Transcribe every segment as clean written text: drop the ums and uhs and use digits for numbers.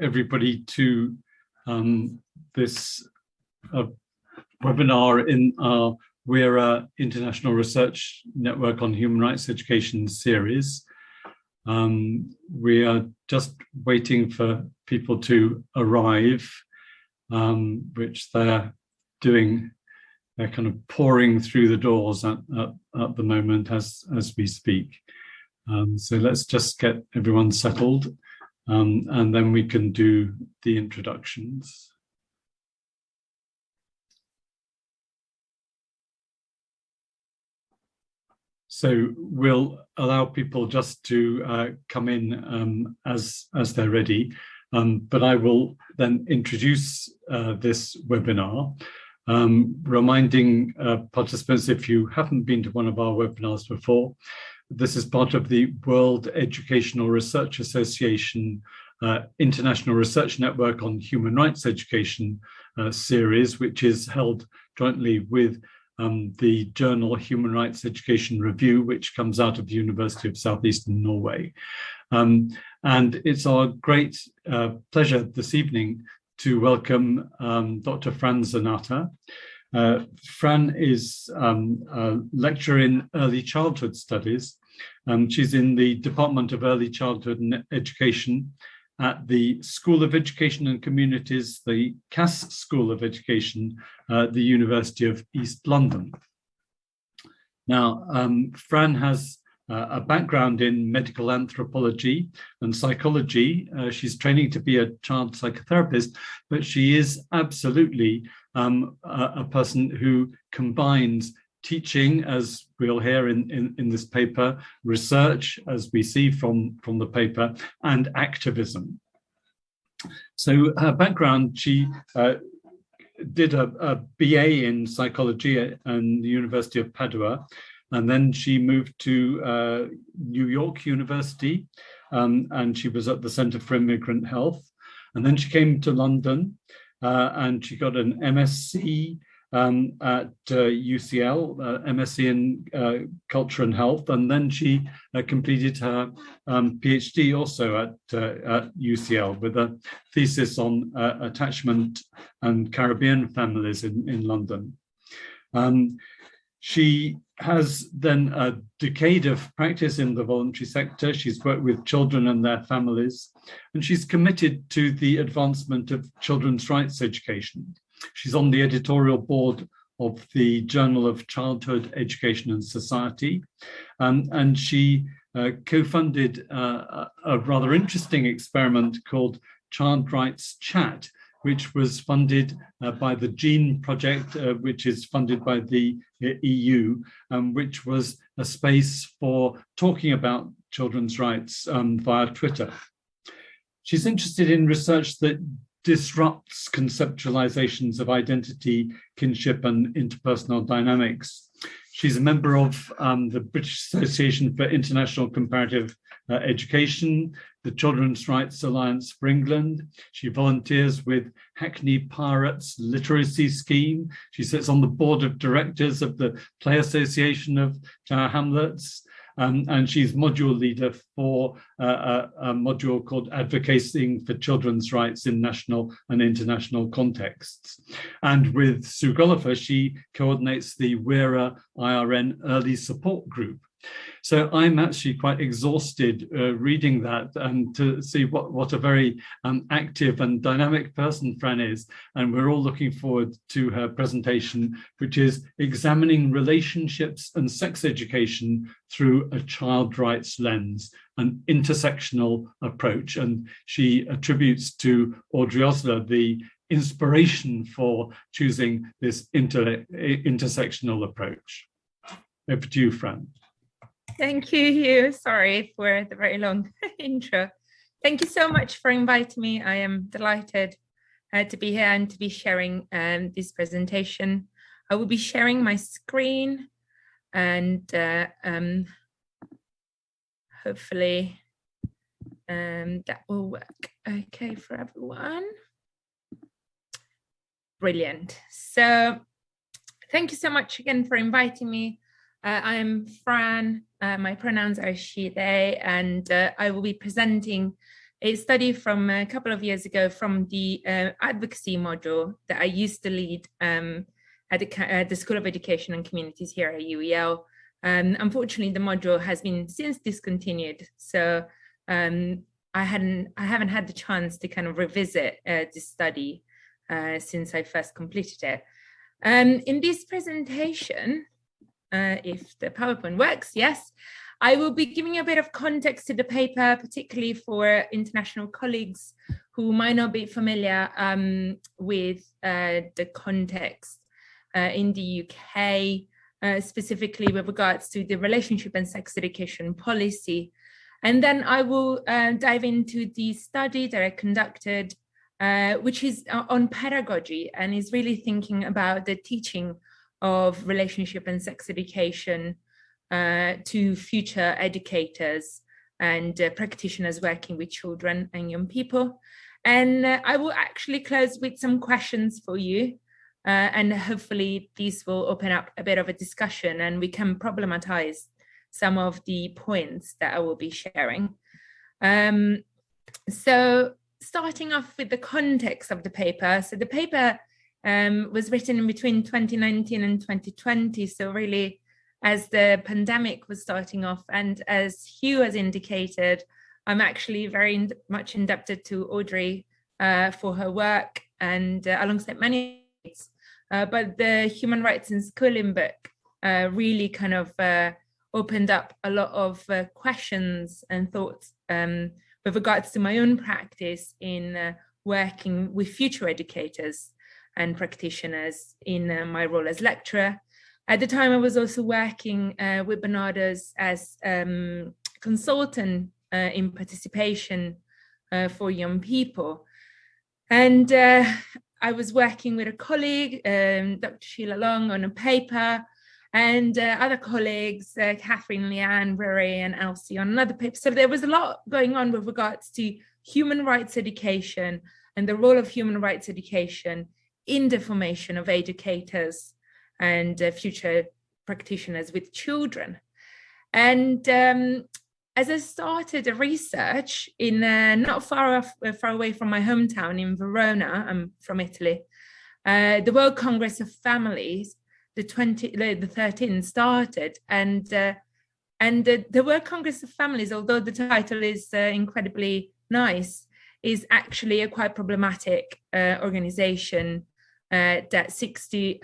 everybody to this webinar in our HRER International Research Network on Human Rights Education series. We are just waiting for people to arrive, which they're doing. They're kind of pouring through the doors at the moment as we speak. So let's just get everyone settled, and then we can do the introductions. So we'll allow people just to come in as they're ready, but I will then introduce this webinar, reminding participants, if you haven't been to one of our webinars before, this is part of the World Educational Research Association International Research Network on Human Rights Education series, which is held jointly with the journal Human Rights Education Review, which comes out of the University of Southeastern Norway. And it's our great pleasure this evening to welcome Dr. Fran Zanata. Fran is a lecturer in early childhood studies. She's in the Department of Early Childhood Education at the School of Education and Communities, the Cass School of Education, the University of East London. Now, Fran has a background in medical anthropology and psychology. She's training to be a child psychotherapist, but she is absolutely a person who combines teaching, as we'll hear in this paper, research, as we see from the paper, and activism. So her background, she did a BA in psychology at the University of Padua, and then she moved to New York University, and she was at the Center for Immigrant Health. And then she came to London, and she got an MSc at UCL, MSc in Culture and Health, and then she completed her PhD also at UCL with a thesis on attachment and Caribbean families in London. She has then a decade of practice in the voluntary sector. She's worked with children and their families, and she's committed to the advancement of children's rights education. She's on the editorial board of the Journal of Childhood Education and Society, and she co-funded a rather interesting experiment called Child Rights Chat, which was funded by the GENE project, which is funded by the EU, which was a space for talking about children's rights via Twitter. She's interested in research that disrupts conceptualizations of identity, kinship, and interpersonal dynamics. She's a member of the British Association for International Comparative Education, the Children's Rights Alliance for England. She volunteers with Hackney Pirates Literacy Scheme. She sits on the board of directors of the Play Association of Tower Hamlets. And she's module leader for a module called Advocating for Children's Rights in National and International Contexts. And with Sue Gollifer, she coordinates the HRER IRN Early Support Group. So I'm actually quite exhausted reading that, and to see what a very active and dynamic person Fran is. And we're all looking forward to her presentation, which is examining relationships and sex education through a child rights lens, an intersectional approach. And she attributes to Audrey Osler the inspiration for choosing this intersectional approach. Over to you, Fran. Thank you, Hugh. Sorry for the very long intro. Thank you so much for inviting me. I am delighted to be here and to be sharing this presentation. I will be sharing my screen, and hopefully that will work okay for everyone. Brilliant. So thank you so much again for inviting me. I'm Fran, my pronouns are she, they, and I will be presenting a study from a couple of years ago from the advocacy module that I used to lead at the School of Education and Communities here at UEL. Unfortunately, the module has been since discontinued, so I haven't had the chance to kind of revisit this study since I first completed it. In this presentation, if the PowerPoint works, yes, I will be giving a bit of context to the paper, particularly for international colleagues who might not be familiar with the context in the UK, specifically with regards to the relationship and sex education policy. And then I will dive into the study that I conducted, which is on pedagogy and is really thinking about the teaching of relationship and sex education to future educators and practitioners working with children and young people. And I will actually close with some questions for you. And hopefully these will open up a bit of a discussion and we can problematize some of the points that I will be sharing. So starting off with the context of the paper. So the paper was written in between 2019 and 2020. So really, as the pandemic was starting off, and as Hugh has indicated, I'm actually very much indebted to Audrey for her work and alongside many others. But the Human Rights in Schooling book really kind of opened up a lot of questions and thoughts with regards to my own practice in working with future educators and practitioners in my role as lecturer. At the time, I was also working with Barnardo's as consultant in participation for young people. And I was working with a colleague, Dr. Sheila Long, on a paper, and other colleagues, Catherine, Leanne, Rory, and Elsie on another paper. So there was a lot going on with regards to human rights education and the role of human rights education in the formation of educators and future practitioners with children. And as I started a research in not far away from my hometown in Verona, I'm from Italy, the World Congress of Families, the 13th started, and the World Congress of Families, although the title is incredibly nice, is actually a quite problematic organization that seeks to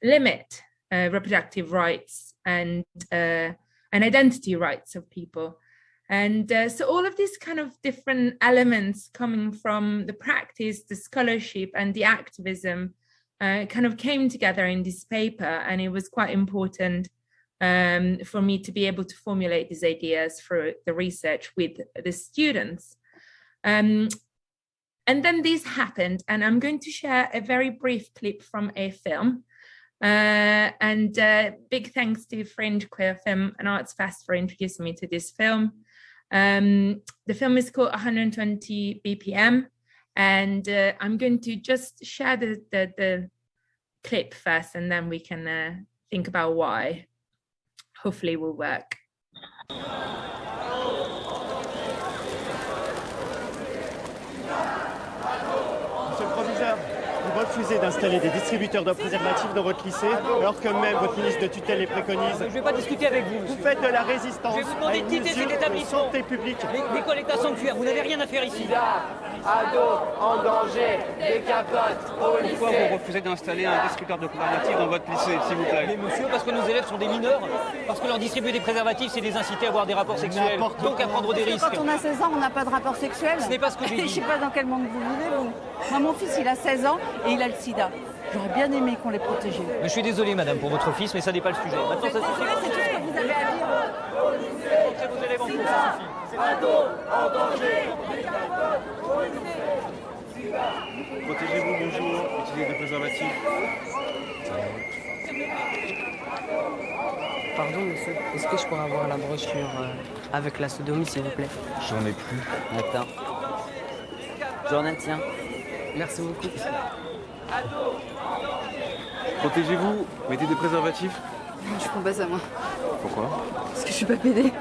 limit reproductive rights and identity rights of people. And so all of these kind of different elements coming from the practice, the scholarship, and the activism kind of came together in this paper, and it was quite important for me to be able to formulate these ideas for the research with the students. And then this happened, and I'm going to share a very brief clip from a film. And big thanks to Fringe Queer Film and Arts Fest for introducing me to this film. The film is called 120 BPM, and I'm going to just share the clip first, and then we can think about why. Hopefully it will work. Monsieur le proviseur, vous refusez d'installer des distributeurs de préservatifs dans votre lycée, alors que même votre ministre de tutelle les préconise. Je ne vais pas discuter avec vous, monsieur. Vous faites de la résistance. Je vais vous demander de quitter cet établissement. Santé publique. Les collègues sanctuaires, vous n'avez rien à faire ici. Ados en danger, des capotes au lycée. Pourquoi vous refusez d'installer un distributeur de préservatifs dans votre lycée, s'il vous plaît? Mais monsieur, parce que nos élèves sont des mineurs, parce que leur distribuer des préservatifs, c'est les inciter à avoir des rapports sexuels, donc à prendre des risques. Quand on a 16 ans, on n'a pas de rapport sexuel. Ce n'est pas ce que j'ai dit. Je ne sais pas dans quel monde vous vivez, vous. Moi, mon fils, il a 16 ans et il a le sida. J'aurais bien aimé qu'on les protégeait. Mais je suis désolé, madame, pour votre fils, mais ça n'est pas le sujet. Maintenant, ça suffit. C'est tout ce que vous avez à dire. Montrez vos élèves en cours, ça suffit. Ados en danger, des capotes au lycée. Protégez-vous, bonjour, utilisez des préservatifs. Pardon monsieur, est-ce que je pourrais avoir la brochure avec la sodomie s'il vous plaît? J'en ai plus. Attends. J'en ai, tiens. Merci beaucoup. Protégez-vous, mettez des préservatifs. Je prends pas ça moi. Pourquoi? Parce que je suis pas pédé.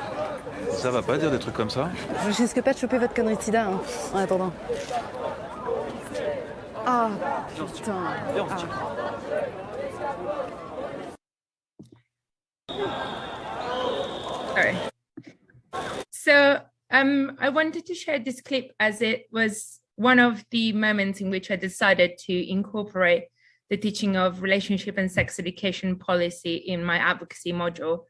Ça va pas dire des trucs comme ça? Je risque pas de choper votre connerie de sida hein, en attendant. Ah putain. Sorry. So I wanted to share this clip as it was one of the moments in which I decided to incorporate the teaching of relationship and sex education policy in my advocacy module.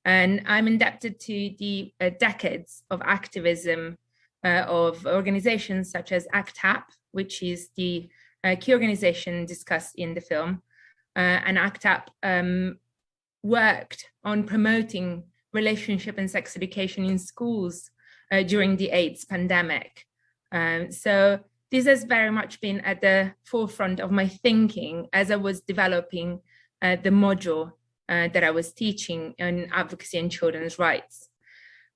And I'm indebted to the decades of activism of organizations such as ACTAP, which is the key organization discussed in the film. And ACTAP worked on promoting relationship and sex education in schools during the AIDS pandemic. So this has very much been at the forefront of my thinking as I was developing the module that I was teaching on advocacy and children's rights.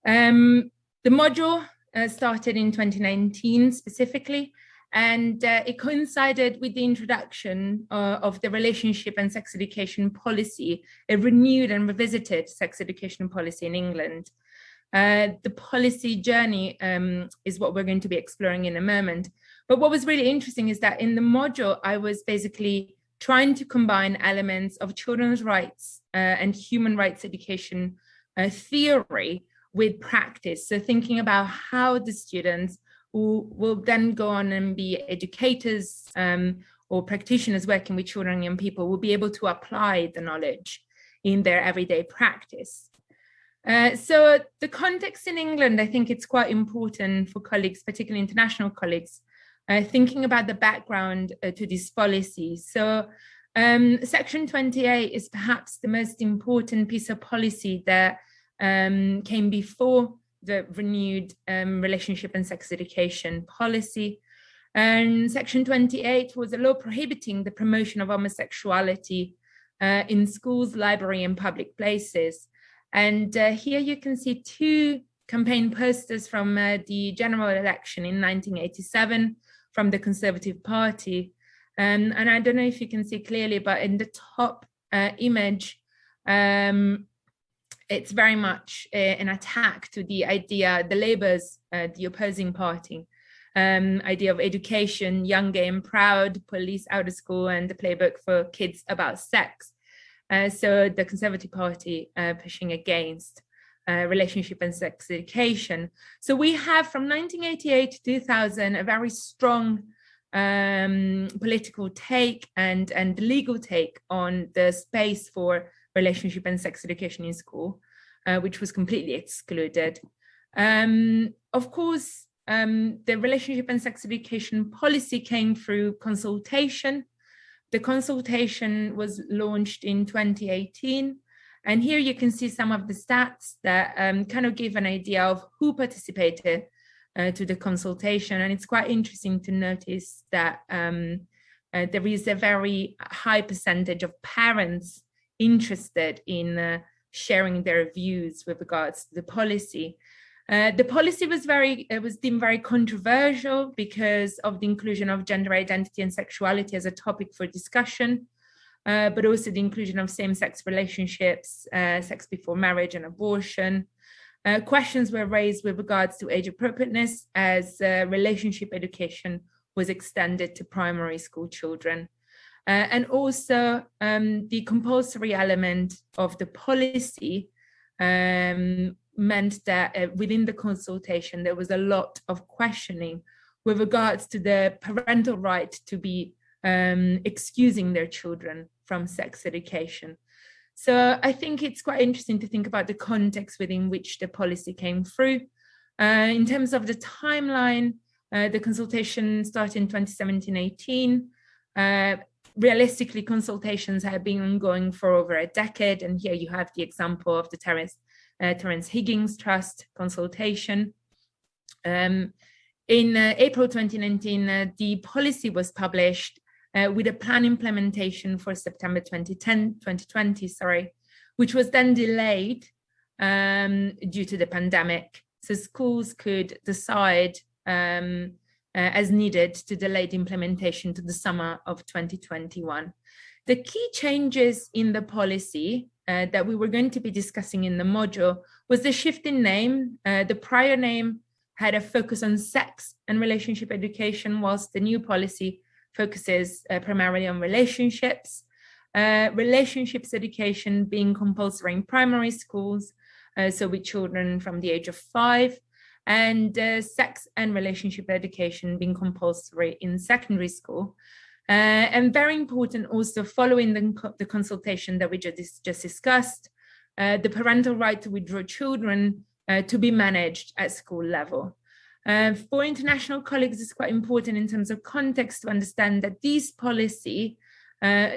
The module started in 2019 specifically, and it coincided with the introduction of the relationship and sex education policy, a renewed and revisited sex education policy in England. The policy journey is what we're going to be exploring in a moment. But what was really interesting is that in the module, I was basically trying to combine elements of children's rights and human rights education theory with practice. So thinking about how the students who will then go on and be educators or practitioners working with children and young people will be able to apply the knowledge in their everyday practice. So the context in England, I think it's quite important for colleagues, particularly international colleagues, thinking about the background to this policy. So Section 28 is perhaps the most important piece of policy that came before the renewed relationship and sex education policy. And Section 28 was a law prohibiting the promotion of homosexuality in schools, library, and public places. And here you can see two campaign posters from the general election in 1987 from the Conservative Party. And I don't know if you can see clearly, but in the top image, it's very much an attack to the idea, the Labour's, the opposing party, idea of education, young, gay and proud, police out of school, and the playbook for kids about sex. So the Conservative Party pushing against relationship and sex education. So we have from 1988 to 2000 a very strong political take and legal take on the space for relationship and sex education in school, which was completely excluded. Of course, the relationship and sex education policy came through consultation. The consultation was launched in 2018. And here you can see some of the stats that kind of give an idea of who participated to the consultation. And it's quite interesting to notice that there is a very high percentage of parents interested in sharing their views with regards to the policy. The policy was deemed very controversial because of the inclusion of gender identity and sexuality as a topic for discussion, but also the inclusion of same-sex relationships, sex before marriage and abortion. Questions were raised with regards to age appropriateness as relationship education was extended to primary school children. And also the compulsory element of the policy meant that within the consultation, there was a lot of questioning with regards to the parental right to be excusing their children from sex education. So I think it's quite interesting to think about the context within which the policy came through. In terms of the timeline, the consultation started in 2017-18. Realistically, consultations have been ongoing for over a decade. And here you have the example of the Terence Higgins Trust consultation. In April 2019, the policy was published with a plan implementation for September 2020, which was then delayed due to the pandemic. So schools could decide as needed to delay the implementation to the summer of 2021. The key changes in the policy that we were going to be discussing in the module was the shift in name. The prior name had a focus on sex and relationship education, whilst the new policy focuses primarily on relationships. Relationships education being compulsory in primary schools, so with children from the age of 5, and sex and relationship education being compulsory in secondary school. And very important also, following the consultation that we just discussed, the parental right to withdraw children to be managed at school level. For international colleagues, it's quite important in terms of context to understand that this policy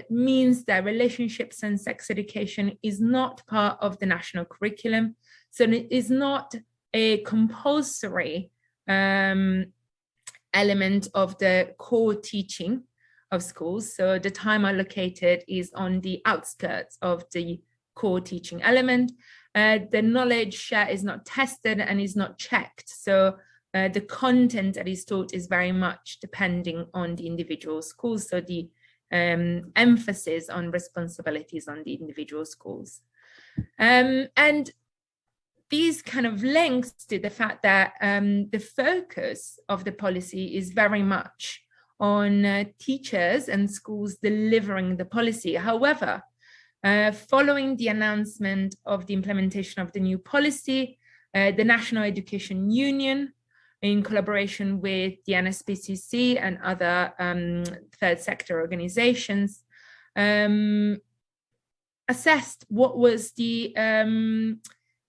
means that relationships and sex education is not part of the national curriculum. So it is not a compulsory element of the core teaching of schools. So the time allocated is on the outskirts of the core teaching element. The knowledge share is not tested and is not checked. So the content that is taught is very much depending on the individual schools. So the emphasis on responsibilities on the individual schools. And these kind of links to the fact that the focus of the policy is very much on teachers and schools delivering the policy. However, following the announcement of the implementation of the new policy, the National Education Union, in collaboration with the NSPCC and other third sector organizations, assessed what was the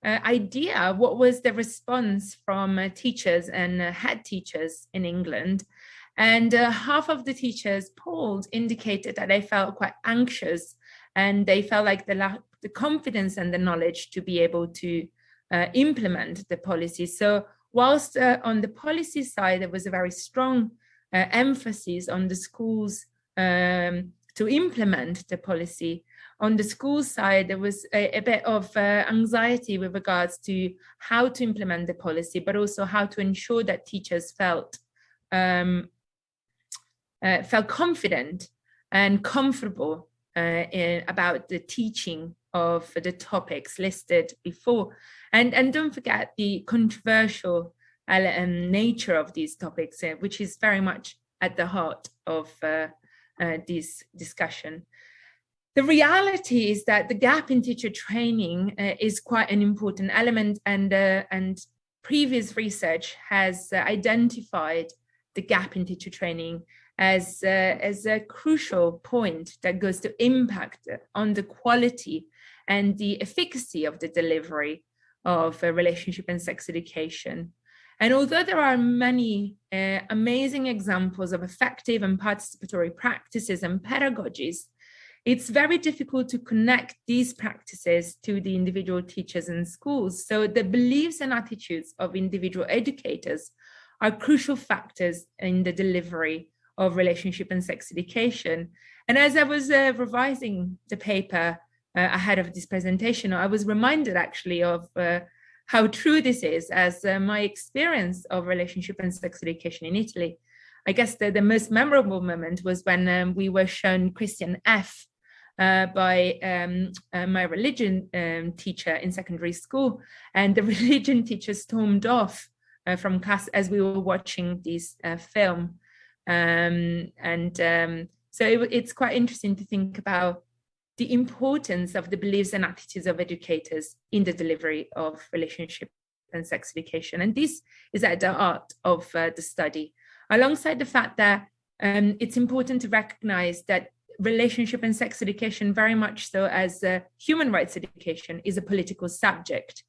idea, what was the response from teachers and head teachers in England. And half of the teachers polled indicated that they felt quite anxious and they felt like they lacked the confidence and the knowledge to be able to implement the policy. So whilst on the policy side, there was a very strong emphasis on the schools to implement the policy, on the school side, there was a bit of anxiety with regards to how to implement the policy, but also how to ensure that teachers felt confident and comfortable about the teaching of the topics listed before. And don't forget the controversial nature of these topics, which is very much at the heart of this discussion. The reality is that the gap in teacher training is quite an important element, and previous research has identified the gap in teacher training as a crucial point that goes to impact on the quality and the efficacy of the delivery of relationship and sex education. And although there are many amazing examples of effective and participatory practices and pedagogies, it's very difficult to connect these practices to the individual teachers and schools. So the beliefs and attitudes of individual educators are crucial factors in the delivery of relationship and sex education. And as I was revising the paper ahead of this presentation, I was reminded actually of how true this is, as my experience of relationship and sex education in Italy. I guess the most memorable moment was when we were shown Christian F. By my religion teacher in secondary school, and the religion teacher stormed off from class as we were watching this film. So it's quite interesting to think about the importance of the beliefs and attitudes of educators in the delivery of relationship and sex education. And this is at the heart of the study, alongside the fact that it's important to recognize that relationship and sex education, very much so as human rights education, is a political subject.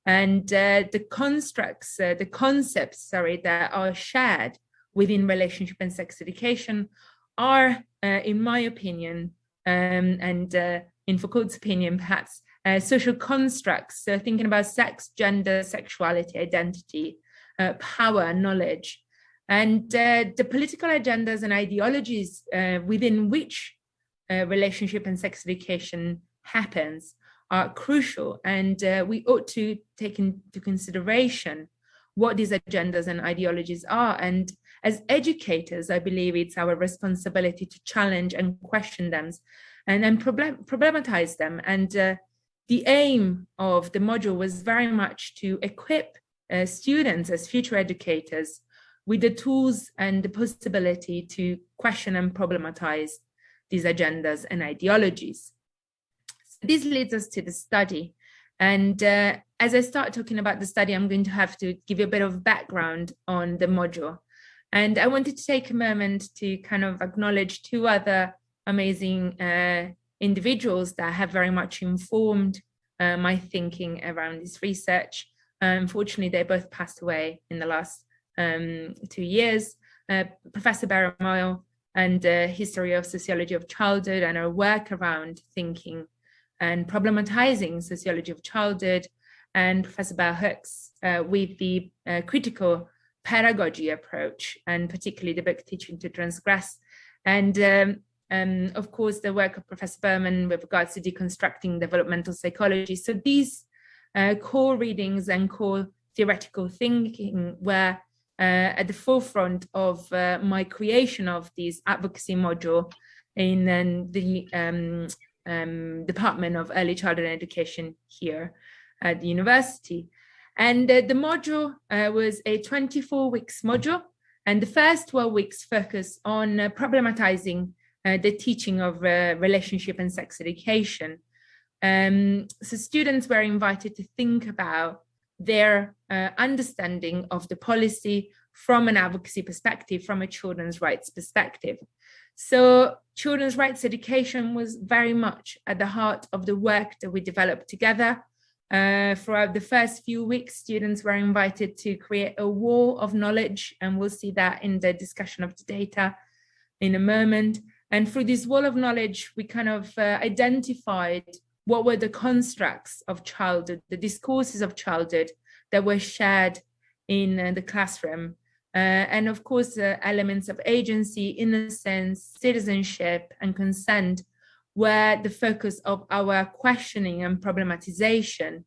And the constructs, the concepts, that are shared within relationship and sex education are, in my opinion, and in Foucault's opinion, perhaps, social constructs. So thinking about sex, gender, sexuality, identity, power, knowledge, and the political agendas and ideologies within which relationship and sex education happens are crucial, and we ought to take into consideration what these agendas and ideologies are. And as educators, I believe it's our responsibility to challenge and question them and problematize them, and the aim of the module was very much to equip students as future educators with the tools and the possibility to question and problematize these agendas and ideologies. This leads us to the study. And as I start talking about the study, I'm going to have to give you a bit of background on the module. And I wanted to take a moment to kind of acknowledge two other amazing individuals that have very much informed my thinking around this research. Unfortunately, they both passed away in the last 2 years. Professor Barrow and History of Sociology of Childhood and her work around thinking and problematizing sociology of childhood, and Professor Bell Hooks with the critical pedagogy approach, and particularly the book Teaching to Transgress. And of course, the work of Professor Berman with regards to deconstructing developmental psychology. So these core readings and core theoretical thinking were at the forefront of my creation of this advocacy module in the Department of Early Childhood Education here at the university. And the module was a 24 weeks module, and the first 12 weeks focus on problematizing the teaching of relationship and sex education. So students were invited to think about their understanding of the policy from an advocacy perspective, from a children's rights perspective. So children's rights education was very much at the heart of the work that we developed together. Throughout the first few weeks, students were invited to create a wall of knowledge, and we'll see that in the discussion of the data in a moment. And through this wall of knowledge, we kind of identified what were the constructs of childhood, the discourses of childhood that were shared in the classroom. And of course, elements of agency, innocence, citizenship, and consent were the focus of our questioning and problematization.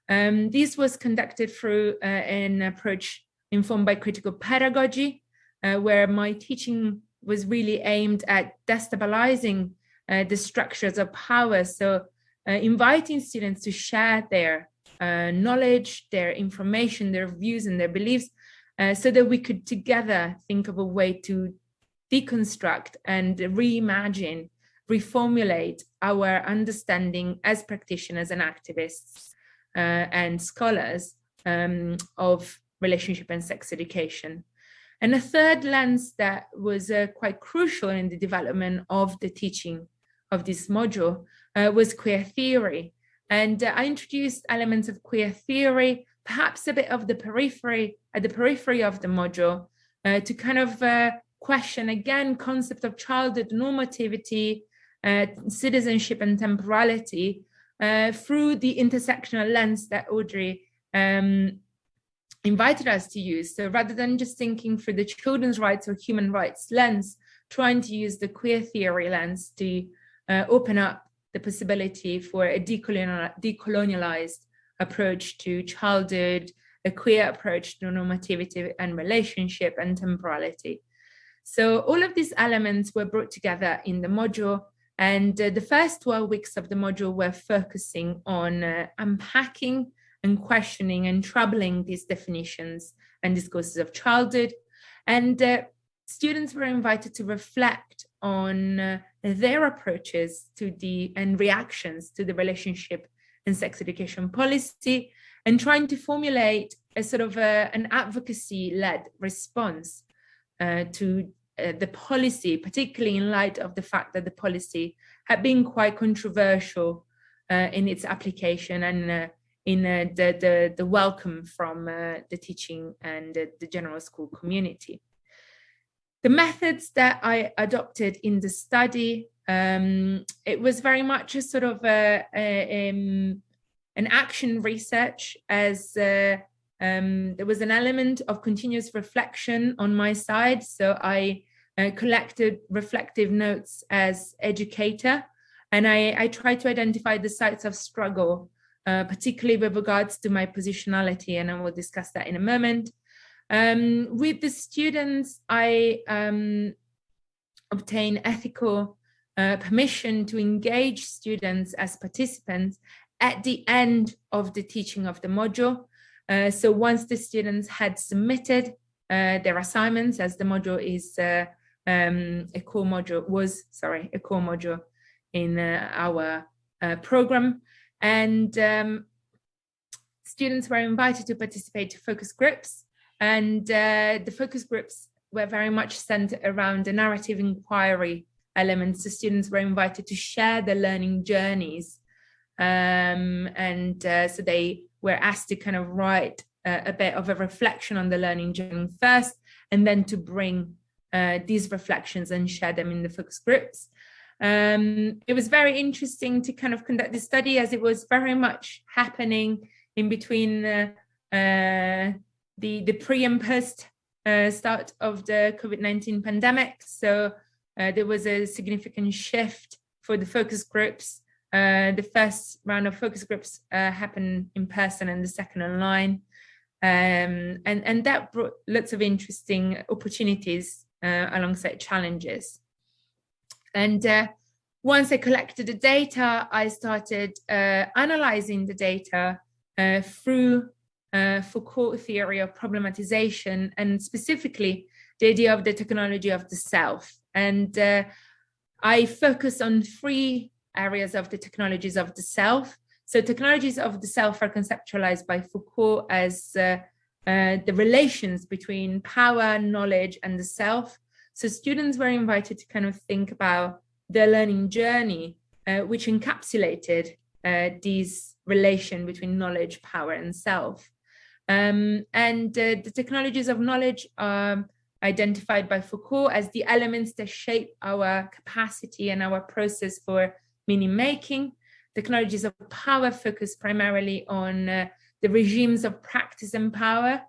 This was conducted through an approach informed by critical pedagogy, where my teaching was really aimed at destabilizing the structures of power. So inviting students to share their knowledge, their information, their views and their beliefs, so that we could together think of a way to deconstruct and reimagine, reformulate our understanding as practitioners and activists and scholars of relationship and sex education. And a third lens that was quite crucial in the development of the teaching of this module was queer theory. And I introduced elements of queer theory, perhaps a bit of the periphery, at the periphery of the module, to kind of question again concept of childhood normativity, citizenship and temporality through the intersectional lens that Audrey invited us to use. So rather than just thinking through the children's rights or human rights lens, trying to use the queer theory lens to open up the possibility for a decolonialized approach to childhood, a queer approach to normativity and relationship and temporality. So all of these elements were brought together in the module, and the first 12 weeks of the module were focusing on unpacking and questioning and troubling these definitions and discourses of childhood. And students were invited to reflect on their approaches to and reactions to the relationship and sex education policy, and trying to formulate a sort of an advocacy-led response to the policy, particularly in light of the fact that the policy had been quite controversial in its application and in the welcome from the teaching and the general school community. The methods that I adopted in the study, it was very much a sort of an action research, as there was an element of continuous reflection on my side. So I collected reflective notes as educator, and I tried to identify the sites of struggle, particularly with regards to my positionality, and I will discuss that in a moment. With the students, I obtain ethical permission to engage students as participants at the end of the teaching of the module. So once the students had submitted their assignments, as the module is a core module in our program, and students were invited to participate to focus groups, and the focus groups were very much centered around the narrative inquiry elements. The students were invited to share their learning journeys, so they were asked to kind of write a bit of a reflection on the learning journey first, and then to bring these reflections and share them in the focus groups. It was very interesting to kind of conduct this study, as it was very much happening in between the pre and post start of the COVID-19 pandemic. So there was a significant shift for the focus groups. The first round of focus groups happened in person, and the second online. And that brought lots of interesting opportunities alongside challenges. And once I collected the data, I started analyzing the data through Foucault theory of problematization, and specifically the idea of the technology of the self. And I focus on 3 areas of the technologies of the self. So technologies of the self are conceptualized by Foucault as the relations between power, knowledge, and the self. So students were invited to kind of think about their learning journey, which encapsulated these relation between knowledge, power, and self. And the technologies of knowledge are identified by Foucault as the elements that shape our capacity and our process for meaning making. Technologies of power focus primarily on the regimes of practice and power,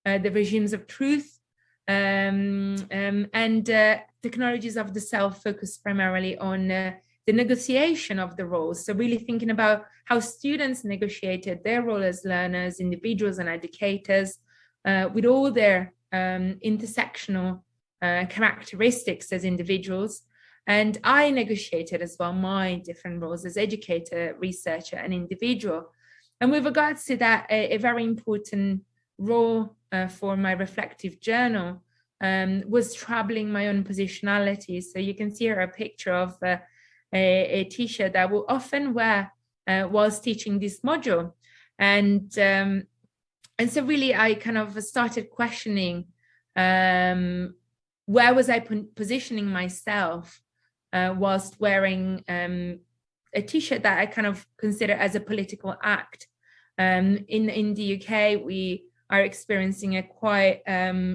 the regimes of truth, and technologies of the self focus primarily on the negotiation of the roles. So really thinking about how students negotiated their role as learners, individuals, and educators with all their intersectional characteristics as individuals. And I negotiated as well my different roles as educator, researcher, and individual. And with regards to that, a very important role for my reflective journal was troubling my own positionality. So you can see here a picture of a t-shirt that I will often wear whilst teaching this module. And so really I kind of started questioning where was I positioning myself whilst wearing a t-shirt that I kind of consider as a political act. In the UK, we are experiencing a quite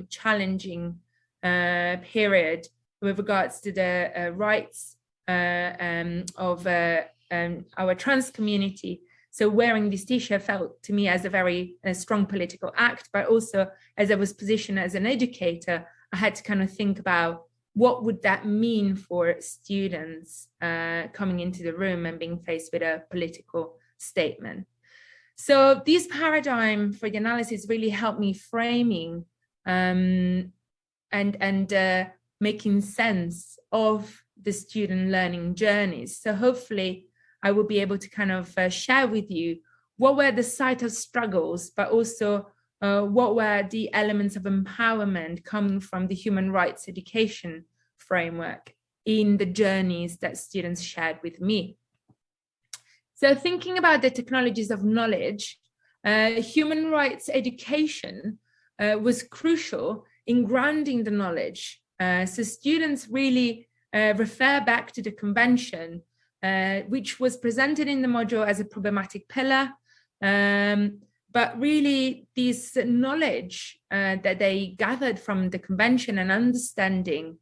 challenging period with regards to the rights of our trans community. So wearing this t-shirt felt to me as a very strong political act, but also as I was positioned as an educator, I had to kind of think about what would that mean for students coming into the room and being faced with a political statement. So this paradigm for the analysis really helped me framing and making sense of the student learning journeys. So hopefully I will be able to kind of share with you what were the site of struggles, but also what were the elements of empowerment coming from the human rights education framework in the journeys that students shared with me. So thinking about the technologies of knowledge, human rights education was crucial in grounding the knowledge. So students really refer back to the convention, which was presented in the module as a problematic pillar. But really this knowledge that they gathered from the convention and understanding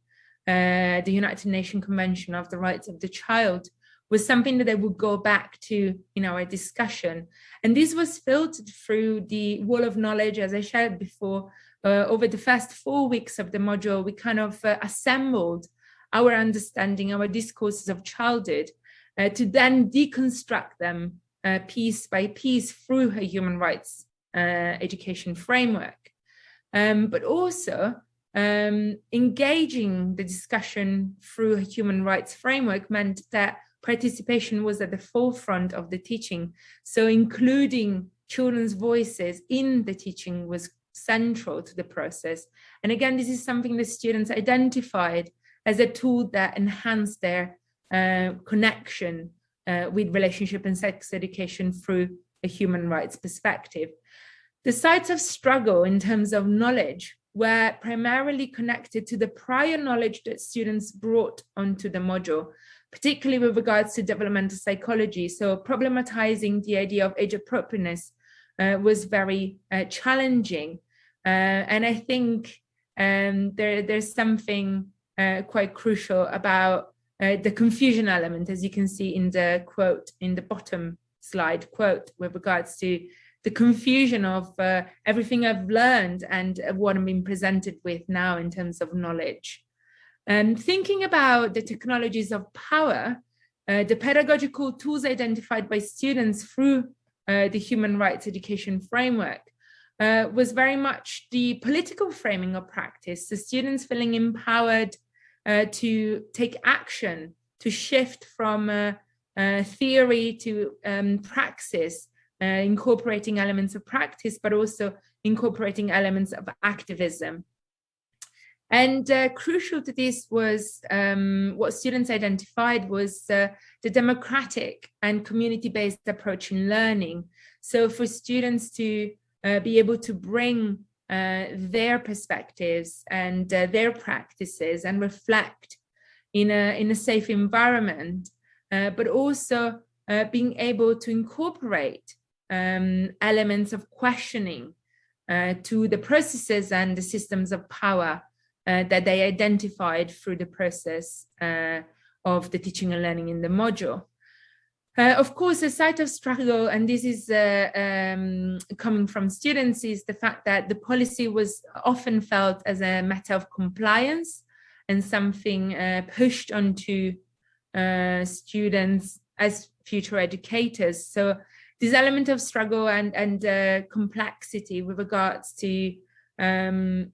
the United Nations Convention of the Rights of the Child was something that they would go back to in our discussion. And this was filtered through the wall of knowledge, as I shared before. Over the first 4 weeks of the module, we kind of assembled our understanding, our discourses of childhood, to then deconstruct them piece by piece through a human rights education framework. But also engaging the discussion through a human rights framework meant that participation was at the forefront of the teaching. So including children's voices in the teaching was central to the process. And again, this is something the students identified as a tool that enhanced their connection with relationship and sex education through a human rights perspective. The sites of struggle in terms of knowledge were primarily connected to the prior knowledge that students brought onto the module, particularly with regards to developmental psychology. So problematizing the idea of age appropriateness was very challenging. And I think there's something quite crucial about the confusion element, as you can see in the quote, in the bottom slide quote, with regards to the confusion of everything I've learned and what I'm being presented with now in terms of knowledge. Thinking about the technologies of power, the pedagogical tools identified by students through the human rights education framework was very much the political framing of practice, the students feeling empowered to take action, to shift from theory to praxis, incorporating elements of practice, but also incorporating elements of activism. And crucial to this was what students identified was the democratic and community-based approach in learning. So for students to be able to bring their perspectives and their practices and reflect in a safe environment, but also being able to incorporate elements of questioning to the processes and the systems of power that they identified through the process of the teaching and learning in the module. Of course, a site of struggle, and this is coming from students, is the fact that the policy was often felt as a matter of compliance and something pushed onto students as future educators. So this element of struggle and complexity with regards to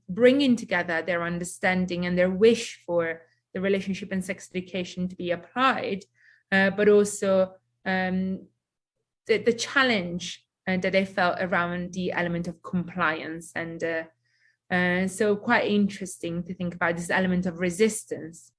bringing together their understanding and their wish for the relationship and sex education to be applied, but also the challenge that they felt around the element of compliance. And so quite interesting to think about this element of resistance.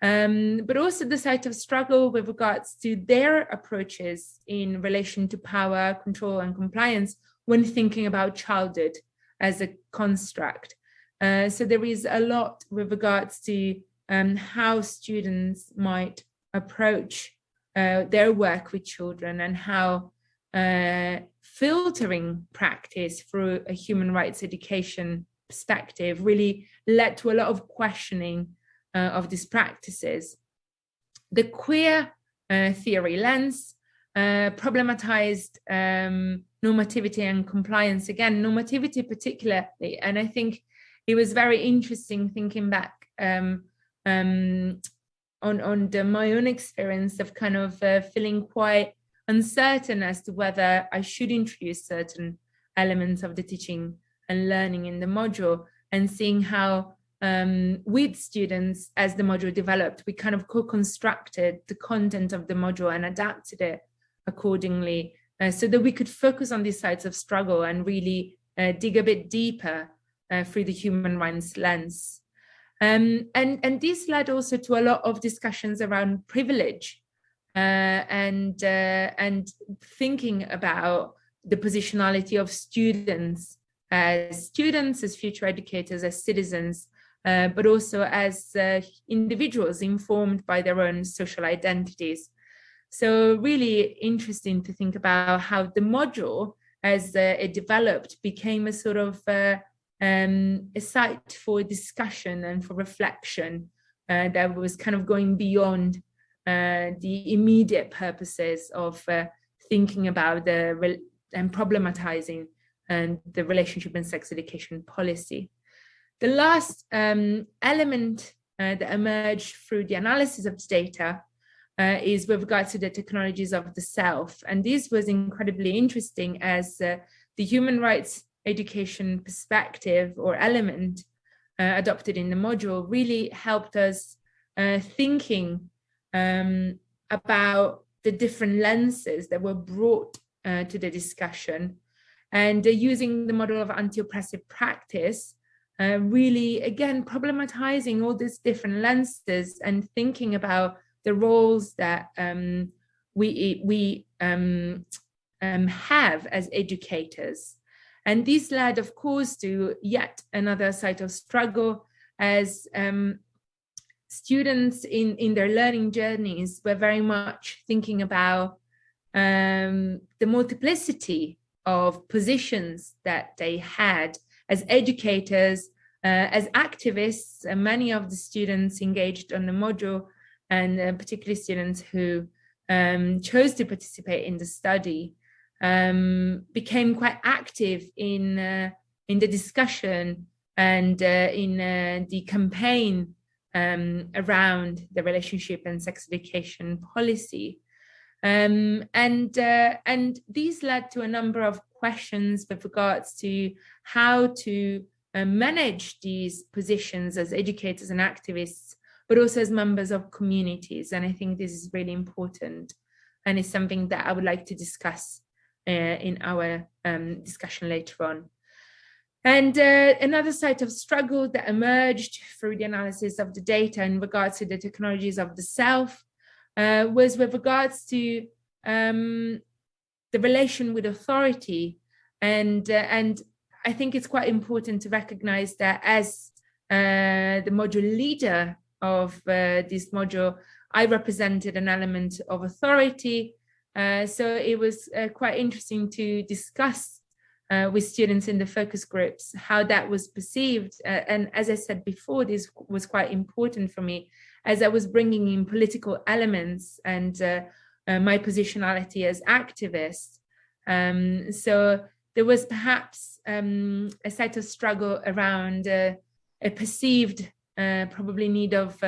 But also the site of struggle with regards to their approaches in relation to power, control, and compliance when thinking about childhood as a construct. So there is a lot with regards to how students might approach their work with children and how filtering practice through a human rights education perspective really led to a lot of questioning of these practices. The queer theory lens problematized normativity and compliance, again, normativity particularly. And I think it was very interesting thinking back on my own experience of kind of feeling quite uncertain as to whether I should introduce certain elements of the teaching and learning in the module, and seeing how with students, as the module developed, we kind of co-constructed the content of the module and adapted it accordingly, so that we could focus on these sites of struggle and really dig a bit deeper through the human rights lens. And this led also to a lot of discussions around privilege and thinking about the positionality of students, as future educators, as citizens, but also as individuals informed by their own social identities. So really interesting to think about how the module, as it developed, became a sort of a site for discussion and for reflection that was kind of going beyond the immediate purposes of thinking about and problematizing and the relationship and sex education policy. The last element that emerged through the analysis of data is with regards to the technologies of the self. And this was incredibly interesting, as the human rights education perspective or element adopted in the module really helped us thinking about the different lenses that were brought to the discussion, and using the model of anti-oppressive practice, really, again, problematizing all these different lenses and thinking about the roles that we have as educators. And this led, of course, to yet another site of struggle, as students in their learning journeys were very much thinking about the multiplicity of positions that they had as educators, as activists. And many of the students engaged on the module, and particularly students who chose to participate in the study, became quite active in the discussion and in the campaign around the relationship and sex education policy. And these led to a number of questions with regards to how to manage these positions as educators and activists, but also as members of communities. And I think this is really important, and it's something that I would like to discuss in our discussion later on. And another site of struggle that emerged through the analysis of the data in regards to the technologies of the self was with regards to the relation with authority. And I think it's quite important to recognize that as the module leader of this module, I represented an element of authority. So it was quite interesting to discuss with students in the focus groups how that was perceived. And as I said before, this was quite important for me, as I was bringing in political elements and my positionality as activist. So there was perhaps a set of struggle around a perceived probably need of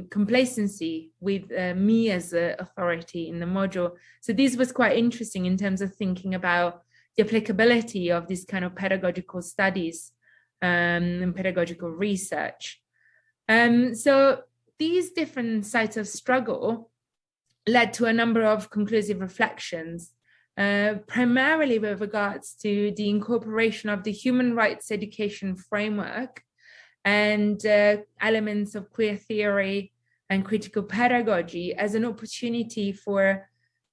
complacency with me as an authority in the module. So this was quite interesting in terms of thinking about the applicability of this kind of pedagogical studies and pedagogical research. So these different sites of struggle led to a number of conclusive reflections, primarily with regards to the incorporation of the human rights education framework and elements of queer theory and critical pedagogy as an opportunity for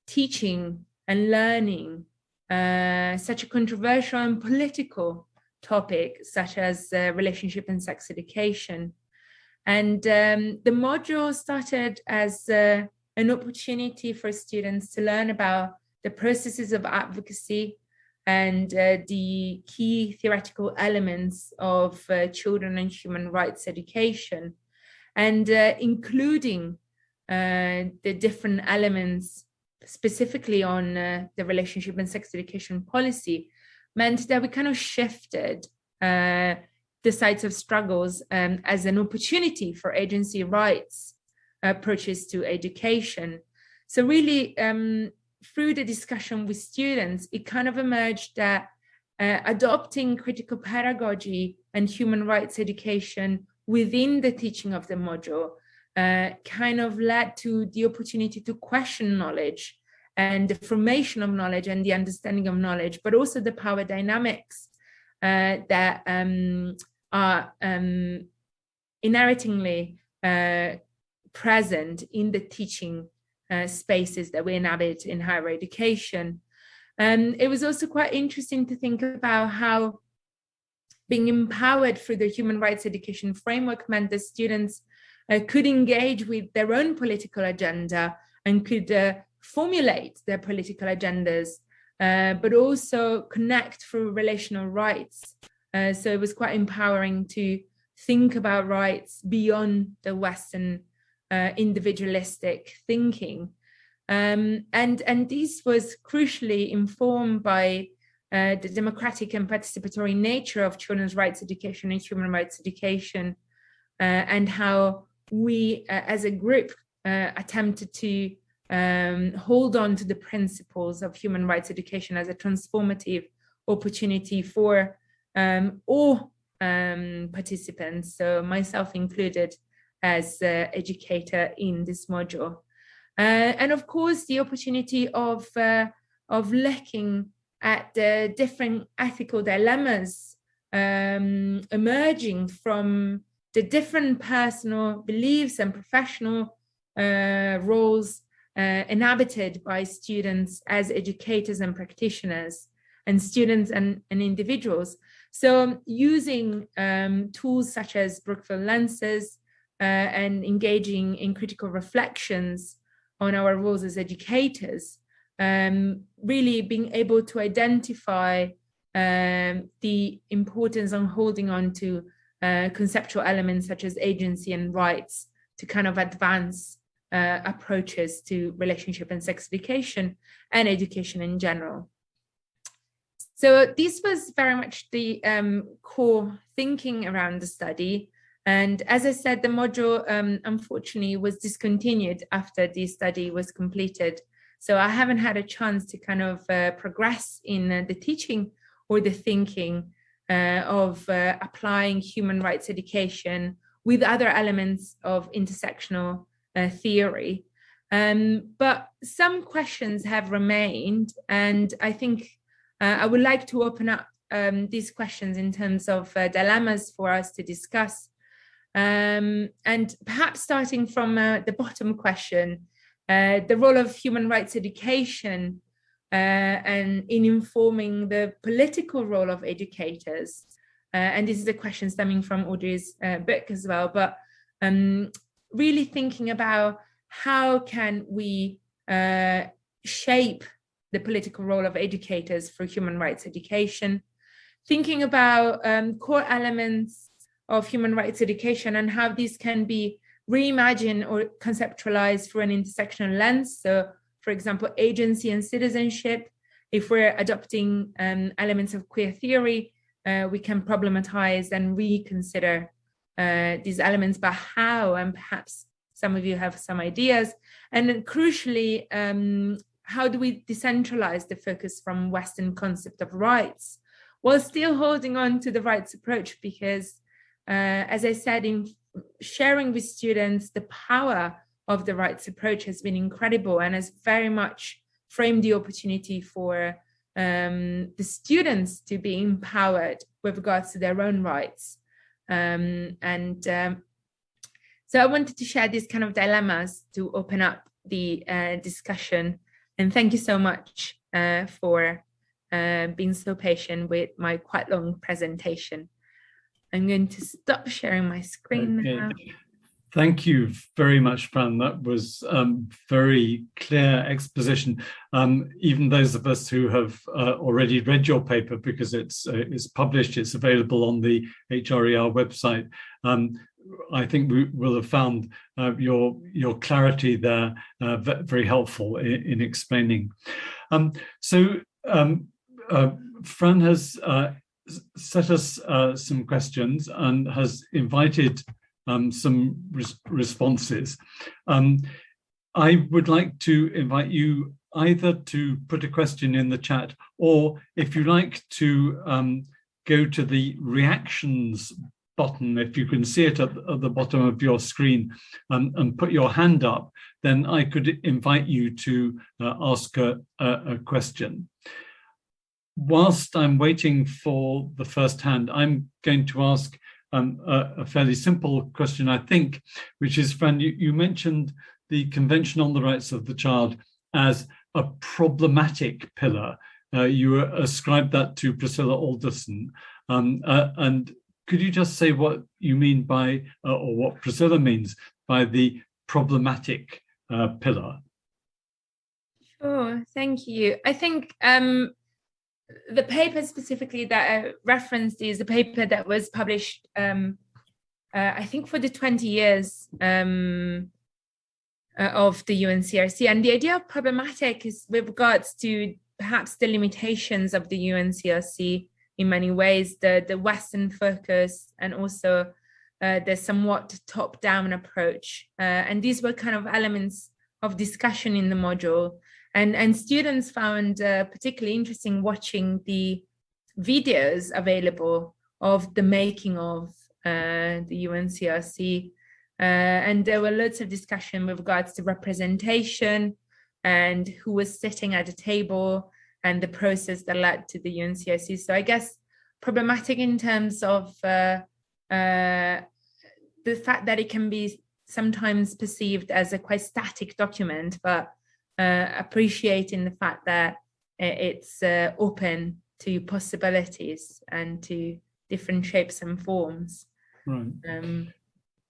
teaching and learning such a controversial and political topic, such as relationship and sex education. And the module started as an opportunity for students to learn about the processes of advocacy and the key theoretical elements of children and human rights education, and including the different elements specifically on the relationship and sex education policy, meant that we kind of shifted the sites of struggles as an opportunity for agency rights approaches to education. So really, through the discussion with students, it kind of emerged that adopting critical pedagogy and human rights education within the teaching of the module kind of led to the opportunity to question knowledge and the formation of knowledge and the understanding of knowledge, but also the power dynamics that are inheritingly present in the teaching spaces that we inhabit in higher education. It was also quite interesting to think about how being empowered through the human rights education framework meant that students could engage with their own political agenda and could formulate their political agendas, but also connect through relational rights. So it was quite empowering to think about rights beyond the Western individualistic thinking. And this was crucially informed by the democratic and participatory nature of children's rights education and human rights education, and how we as a group attempted to hold on to the principles of human rights education as a transformative opportunity for all participants, so myself included as educator in this module. And of course, the opportunity of looking at the different ethical dilemmas emerging from the different personal beliefs and professional roles inhabited by students as educators and practitioners, and students and individuals. So using tools such as Brookfield lenses and engaging in critical reflections on our roles as educators, really being able to identify the importance on holding on to conceptual elements such as agency and rights to kind of advance approaches to relationship and sex education and education in general. So this was very much the core thinking around the study. And as I said, the module unfortunately was discontinued after the study was completed. So I haven't had a chance to kind of progress in the teaching or the thinking of applying human rights education with other elements of intersectional theory. But some questions have remained, and I think I would like to open up these questions in terms of dilemmas for us to discuss. And perhaps starting from the bottom question, the role of human rights education and in informing the political role of educators. And this is a question stemming from Audrey's book as well, but really thinking about how can we shape the political role of educators for human rights education, thinking about core elements of human rights education and how these can be reimagined or conceptualized through an intersectional lens. So, for example, agency and citizenship. If we're adopting elements of queer theory, we can problematize and reconsider these elements, but how, and perhaps some of you have some ideas. And then crucially, how do we decentralize the focus from Western concept of rights while still holding on to the rights approach? Because as I said, in sharing with students, the power of the rights approach has been incredible and has very much framed the opportunity for the students to be empowered with regards to their own rights. So I wanted to share these kind of dilemmas to open up the discussion. And thank you so much for being so patient with my quite long presentation. I'm going to stop sharing my screen now. Thank you very much, Fran. That was very clear exposition. Even those of us who have already read your paper, because it's published, it's available on the HRER website. I think we will have found your clarity there very helpful in explaining. Fran has set us some questions and has invited some responses. I would like to invite you either to put a question in the chat, or if you like to go to the reactions button, if you can see it at the bottom of your screen, and put your hand up, then I could invite you to ask a question. Whilst I'm waiting for the first hand, I'm going to ask a fairly simple question, I think, which is, Fran, you mentioned the Convention on the Rights of the Child as a problematic pillar. You ascribed that to Priscilla Alderson. And could you just say what you mean by, or what Priscilla means by the problematic pillar? Sure, thank you. I think the paper specifically that I referenced is a paper that was published, I think, for the 20 years of the UNCRC. And the idea of problematic is with regards to perhaps the limitations of the UNCRC in many ways, the Western focus, and also the somewhat top-down approach. And these were kind of elements of discussion in the module. And students found particularly interesting watching the videos available of the making of the UNCRC And there were lots of discussion with regards to representation and who was sitting at the table and the process that led to the UNCRC. So I guess problematic in terms of the fact that it can be sometimes perceived as a quite static document, but appreciating the fact that it's open to possibilities and to different shapes and forms. Right.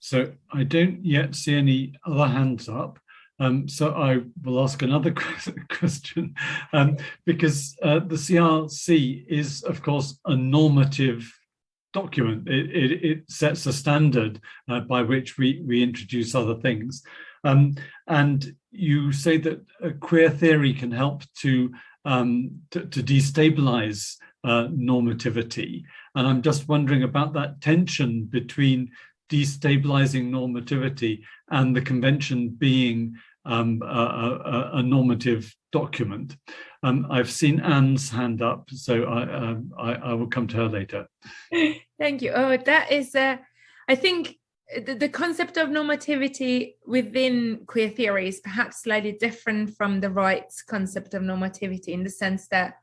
So I don't yet see any other hands up. So I will ask another question, because the CRC is, of course, a normative document. It sets a standard by which we introduce other things. And you say that queer theory can help to destabilize normativity. And I'm just wondering about that tension between destabilizing normativity and the convention being a normative document. I've seen Anne's hand up, so I will come to her later. Thank you. Oh, that is, I think the concept of normativity within queer theory is perhaps slightly different from the rights concept of normativity, in the sense that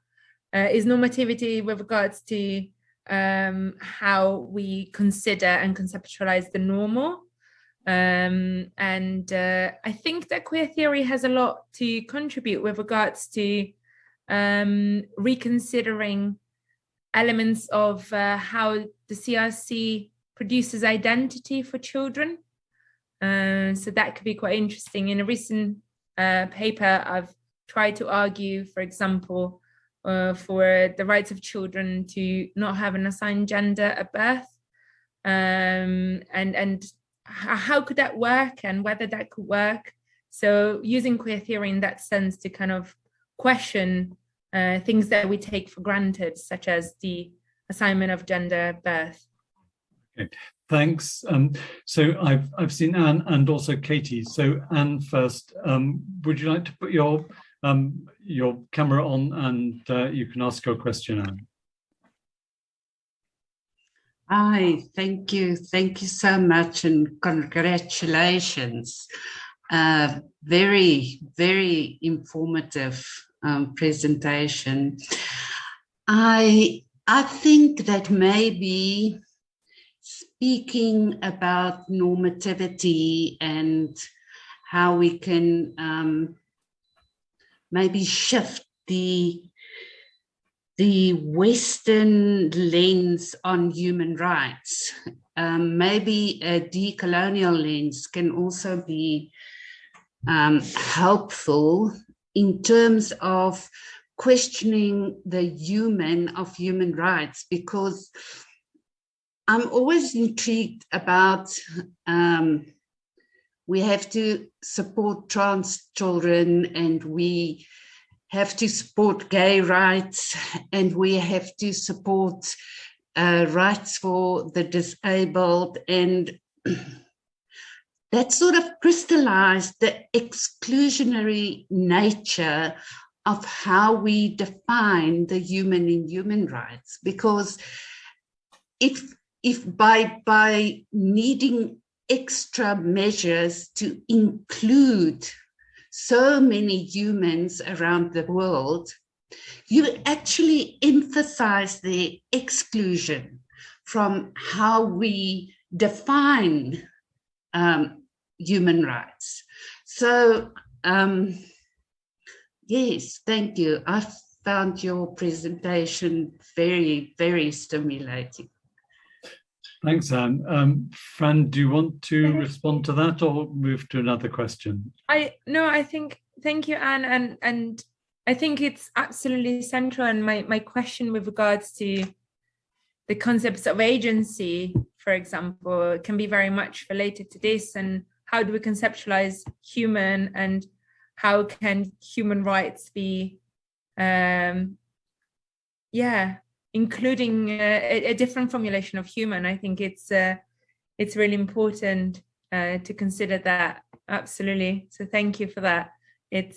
is normativity with regards to how we consider and conceptualize the normal. And I think that queer theory has a lot to contribute with regards to reconsidering elements of how the CRC produces identity for children. So that could be quite interesting. In a recent paper, I've tried to argue, for example, for the rights of children to not have an assigned gender at birth, and how could that work and whether that could work. So using queer theory in that sense to kind of question things that we take for granted, such as the assignment of gender at birth. Okay, thanks. So I've seen Anne and also Katie. So Anne first, would you like to put your camera on and you can ask your question, Anne? Hi, thank you so much, and congratulations. Very, very informative presentation. I think that maybe speaking about normativity and how we can maybe shift the Western lens on human rights. Maybe a decolonial lens can also be helpful in terms of questioning the human of human rights, because I'm always intrigued about we have to support trans children, and we have to support gay rights, and we have to support rights for the disabled, and that sort of crystallized the exclusionary nature of how we define the human in human rights. Because if by needing extra measures to include so many humans around the world, you actually emphasize the exclusion from how we define human rights. So, yes, thank you. I found your presentation very, very stimulating. Thanks, Anne. Fran, do you want to respond to that or move to another question? Thank you, Anne, and I think it's absolutely central. And my question with regards to the concepts of agency, for example, can be very much related to this. And how do we conceptualize human, and how can human rights be, including a different formulation of human? I think it's really important to consider that. Absolutely. So thank you for that. It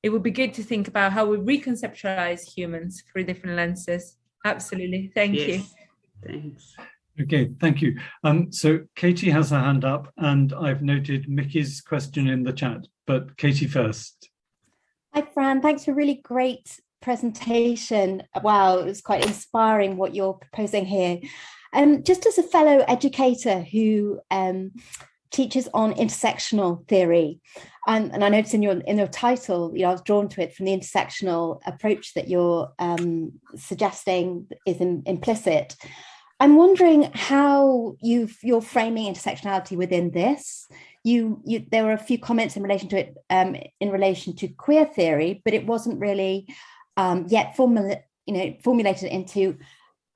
would be good to think about how we reconceptualize humans through different lenses. Absolutely. Thank you. Thanks. Okay, thank you. So Katie has her hand up, and I've noted Mickey's question in the chat, but Katie first. Hi, Fran. Thanks for a really great presentation. Wow, it was quite inspiring what you're proposing here. Just as a fellow educator who teaches on intersectional theory, and I noticed in your title, I was drawn to it from the intersectional approach that you're suggesting is implicit. I'm wondering how you're framing intersectionality within this. There were a few comments in relation to it, in relation to queer theory, but it wasn't really yet formulated into.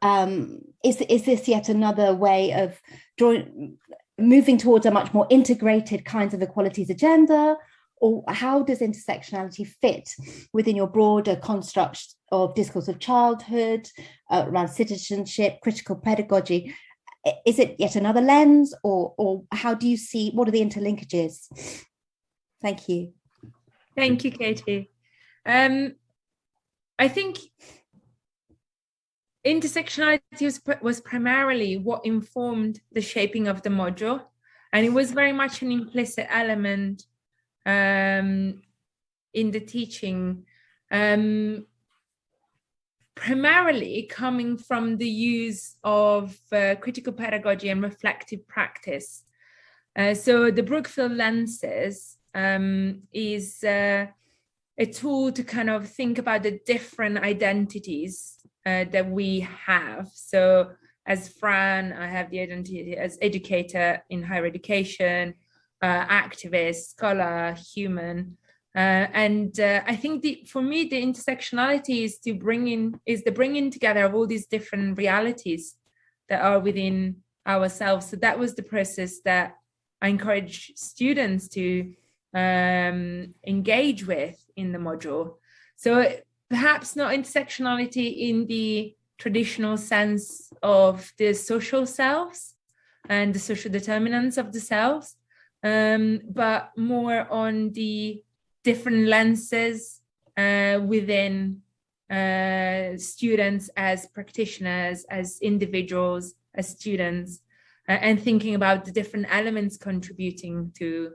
Is this yet another way of moving towards a much more integrated kinds of equalities agenda, or how does intersectionality fit within your broader construct of discourse of childhood, around citizenship, critical pedagogy? Is it yet another lens, or how do you see, what are the interlinkages? Thank you. Thank you, Katie. I think intersectionality was primarily what informed the shaping of the module, and it was very much an implicit element in the teaching, primarily coming from the use of critical pedagogy and reflective practice. So the Brookfield lenses is a tool to kind of think about the different identities that we have. So as Fran, I have the identity as educator in higher education, activist, scholar, human. I think for me, the intersectionality is the bringing together of all these different realities that are within ourselves. So that was the process that I encourage students to engage with in the module. So perhaps not intersectionality in the traditional sense of the social selves and the social determinants of the selves, but more on the different lenses within students as practitioners, as individuals, as students, and thinking about the different elements contributing to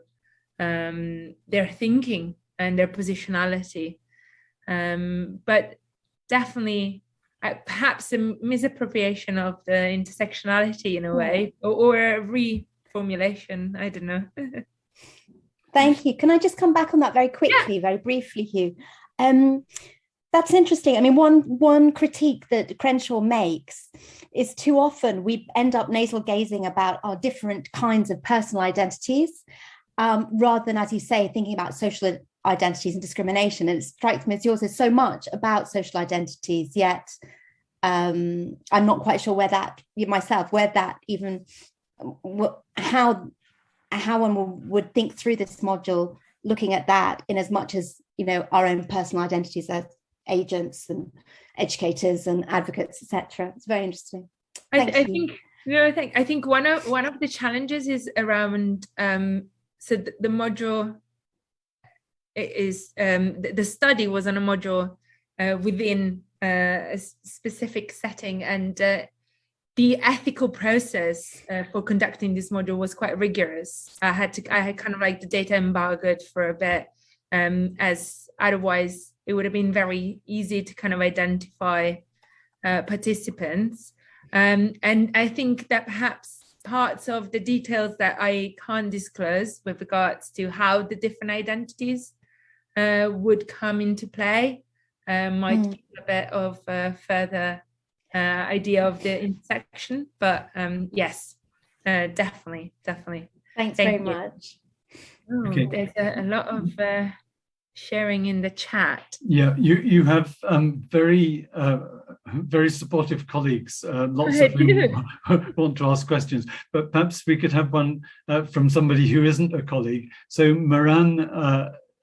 their thinking and their positionality. But definitely, perhaps a misappropriation of the intersectionality in a way, or a reformulation, I don't know. Thank you. Can I just come back on that very quickly, very briefly, Hugh? That's interesting. I mean, one critique that Crenshaw makes is too often we end up nasal gazing about our different kinds of personal identities, rather than, as you say, thinking about social identities and discrimination. And it strikes me as yours is so much about social identities, yet I'm not quite sure how one would think through this module, looking at that in as much as, our own personal identities as agents and educators and advocates, etc. It's very interesting. I think one of the challenges is around so the module is the study was on a module within a specific setting, and the ethical process for conducting this module was quite rigorous. I had kind of like the data embargoed for a bit, as otherwise it would have been very easy to kind of identify participants. And I think that perhaps parts of the details that I can't disclose with regards to how the different identities would come into play might give a bit of further idea of the intersection, but yes, definitely. Thanks very much. Okay. There's a lot of sharing in the chat. Yeah, you have very supportive colleagues, lots of whom want to ask questions, but perhaps we could have one from somebody who isn't a colleague. So Moran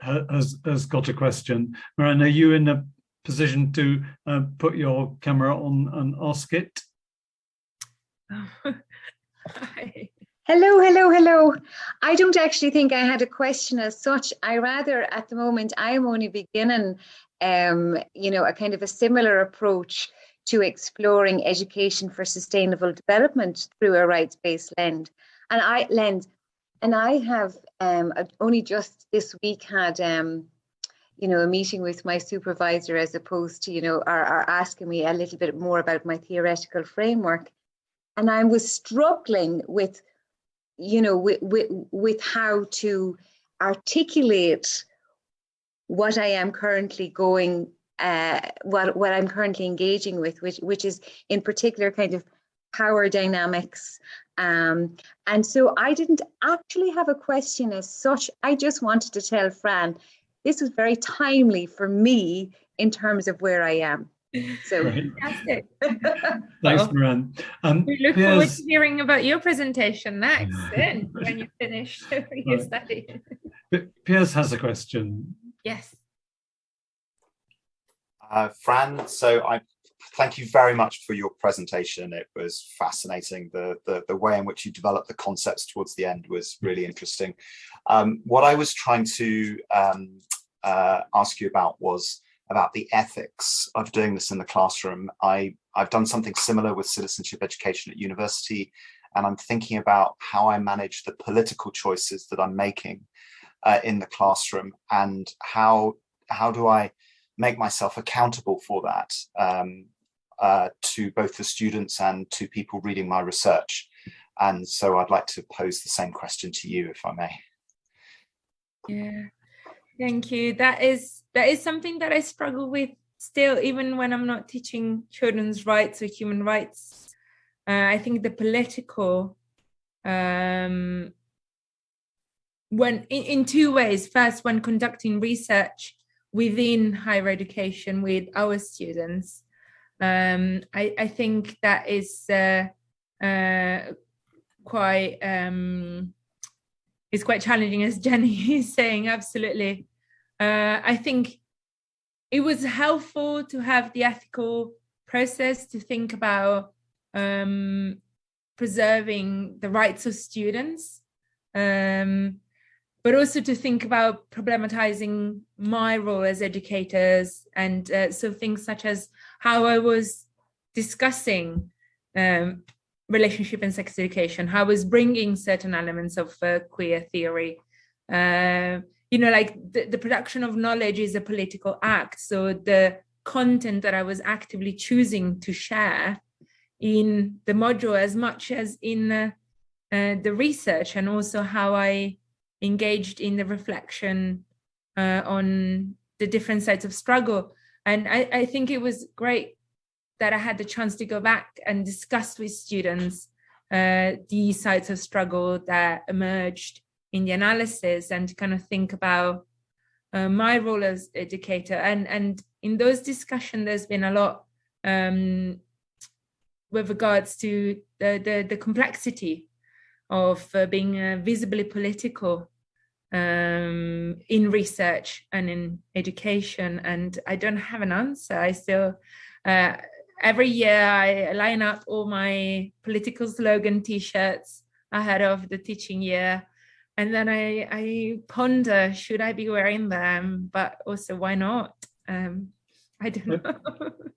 has got a question. Moran, are you in a position to put your camera on and ask it? Hi. Hello. I don't actually think I had a question as such. I rather, at the moment, I am only beginning, a kind of a similar approach to exploring education for sustainable development through a rights-based lens. And I have only just this week had you know, a meeting with my supervisor, as opposed to, you know, are asking me a little bit more about my theoretical framework. And I was struggling with, you know, with how to articulate what I am currently going, what I'm currently engaging with, which is in particular kind of power dynamics. And so I didn't actually have a question as such. I just wanted to tell Fran, this was very timely for me in terms of where I am. So fantastic. Thanks, Moran. We look forward to hearing about your presentation next, then, when you finish your study. Piers has a question. Yes. Fran, so I thank you very much for your presentation. It was fascinating. The way in which you developed the concepts towards the end was really interesting. What I was trying to ask you about was about the ethics of doing this in the classroom. I've done something similar with citizenship education at university, and I'm thinking about how I manage the political choices that I'm making in the classroom, and how do I make myself accountable for that to both the students and to people reading my research. And so I'd like to pose the same question to you, if I may. Yeah, thank you. That is something that I struggle with still, even when I'm not teaching children's rights or human rights. I think the political, when in two ways. First, when conducting research within higher education with our students, I think that is quite challenging, as Jenny is saying. Absolutely. I think it was helpful to have the ethical process to think about preserving the rights of students, but also to think about problematizing my role as educators. And so things such as how I was discussing relationship and sex education, how I was bringing certain elements of queer theory. You know, like the production of knowledge is a political act. So the content that I was actively choosing to share in the module, as much as in the research, and also how I engaged in the reflection on the different sides of struggle. And I think it was great that I had the chance to go back and discuss with students the sides of struggle that emerged in the analysis, and kind of think about my role as educator. And in those discussions, there's been a lot with regards to the complexity of being visibly political in research and in education. And I don't have an answer. I still, every year I line up all my political slogan t-shirts ahead of the teaching year. And then I ponder, should I be wearing them? But also, why not? I don't know.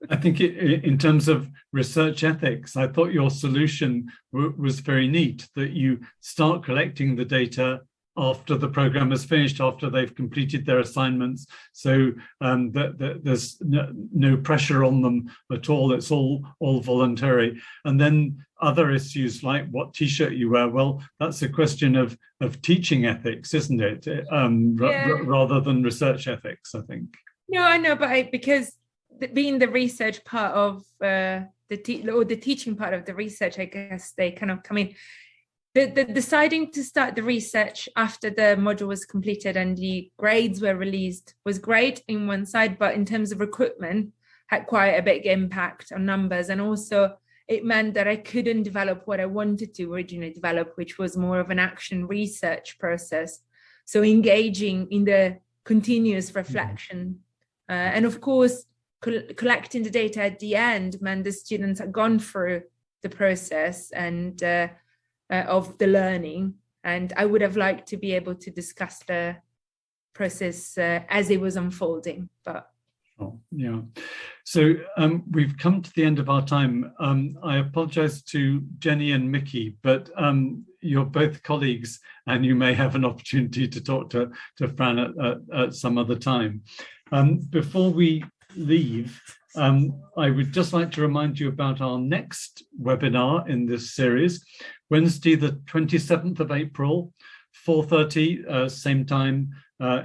I think in terms of research ethics, I thought your solution was very neat, that you start collecting the data after the program is finished, after they've completed their assignments, so that there's no pressure on them at all. It's all voluntary. And then other issues like what t-shirt you wear, well, that's a question of teaching ethics, isn't it? Rather than research ethics, I think. No, I know, but because being the research part of the teaching part of the research, I guess they kind of come in. The deciding to start the research after the module was completed and the grades were released was great in one side, but in terms of recruitment, had quite a big impact on numbers. And also it meant that I couldn't develop what I wanted to originally develop, which was more of an action research process. So engaging in the continuous reflection. And of course, collecting the data at the end meant the students had gone through the process and of the learning. And I would have liked to be able to discuss the process as it was unfolding, but Oh, yeah. So we've come to the end of our time. I apologize to Jenny and Mickey, but you're both colleagues and you may have an opportunity to talk to Fran at some other time. Before we leave, I would just like to remind you about our next webinar in this series, Wednesday, the 27th of April, 4:30, same time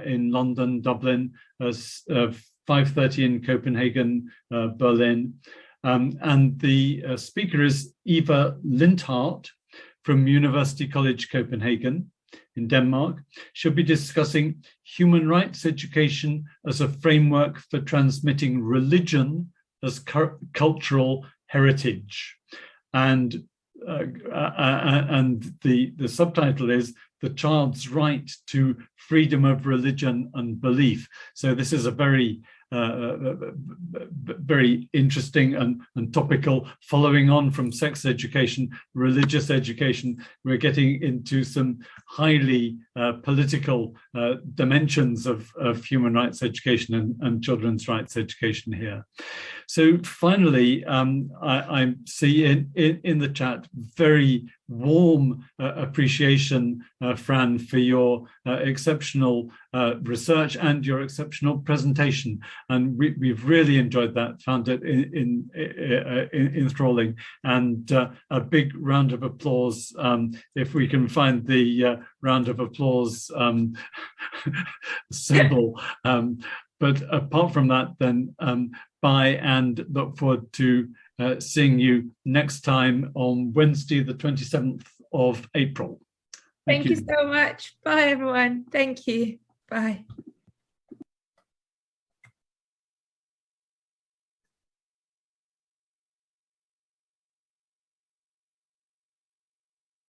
in London, Dublin, 5:30 in Copenhagen, Berlin. And the speaker is Eva Lindhardt from University College Copenhagen in Denmark. She'll be discussing human rights education as a framework for transmitting religion as cultural heritage. And the subtitle is The Child's Right to Freedom of Religion and Belief. So this is a very very interesting and topical, following on from sex education, religious education. We're getting into some highly political dimensions of human rights education and children's rights education here. So finally, I see in the chat very warm appreciation, Fran, for your exceptional research and your exceptional presentation. And we've really enjoyed that, found it enthralling. And a big round of applause, if we can find the round of applause symbol. But apart from that, then bye, and look forward to seeing you next time on Wednesday, the 27th of April. Thank you so much. Bye, everyone. Thank you. Bye.